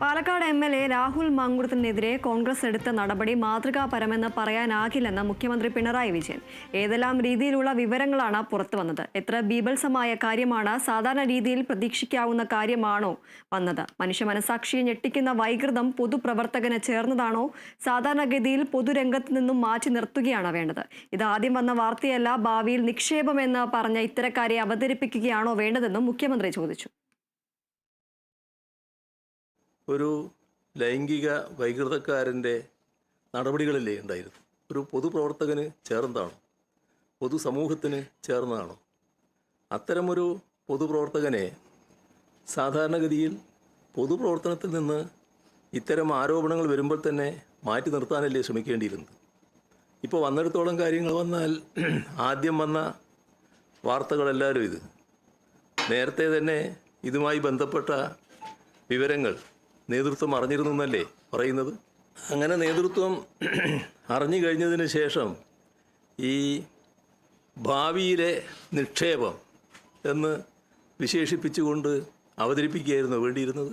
Palakkad MLA. Rahul മാങ്കുളത്തിനെതിരെ Congress എടുത്ത നടപടി മാതൃകാപരമെന്ന് പറയാനാകില്ലെന്ന് മുഖ്യമന്ത്രി പിണറായി വിജയൻ. ഏതെല്ലാം രീതിയിലുള്ള വിവരങ്ങളാണ് പുറത്തു വന്നത്? എത്ര ബീഭത്സമായ കാര്യമാണ്? സാധാരണ രീതിയിൽ പ്രതീക്ഷിക്കാവുന്ന കാര്യമാണോ വന്നത്? മനുഷ്യ മനസാക്ഷിയെ ഞെട്ടിക്കുന്ന വൈകൃതം പൊതുപ്രവർത്തകന് ചേർന്നതാണോ? സാധാരണഗതിയിൽ പൊതുരംഗത്ത് നിന്നും മാറ്റി നിർത്തുകയാണ് വേണ്ടത്. ഇത് ആദ്യം വന്ന വാർത്തയല്ല, ഭാവിയിൽ നിക്ഷേപമെന്ന് പറഞ്ഞ ഇത്തരക്കാരെ അവതരിപ്പിക്കുകയാണോ വേണ്ടതെന്നും മുഖ്യമന്ത്രി ചോദിച്ചു. ഒരു ലൈംഗിക വൈകൃതക്കാരൻ്റെ നടപടികളിലേ ഉണ്ടായിരുന്നു. ഒരു പൊതുപ്രവർത്തകന് ചേർന്നതാണോ? പൊതുസമൂഹത്തിന് ചേർന്നതാണോ? അത്തരമൊരു പൊതുപ്രവർത്തകനെ സാധാരണഗതിയിൽ പൊതുപ്രവർത്തനത്തിൽ നിന്ന് ഇത്തരം ആരോപണങ്ങൾ വരുമ്പോൾ തന്നെ മാറ്റി നിർത്താനല്ലേ ശ്രമിക്കേണ്ടിയിരുന്നത്. ഇപ്പോൾ വന്നിടത്തോളം കാര്യങ്ങൾ വന്നാൽ ആദ്യം വന്ന വാർത്തകളെല്ലാവരും ഇത് നേരത്തെ തന്നെ ഇതുമായി ബന്ധപ്പെട്ട വിവരങ്ങൾ നേതൃത്വം അറിഞ്ഞിരുന്നു എന്നല്ലേ പറയുന്നത്. അങ്ങനെ നേതൃത്വം അറിഞ്ഞു കഴിഞ്ഞതിന് ശേഷം ഈ ഭാവിയിലെ നിക്ഷേപം എന്ന് വിശേഷിപ്പിച്ചുകൊണ്ട് അവതരിപ്പിക്കുകയായിരുന്നു വേണ്ടിയിരുന്നത്.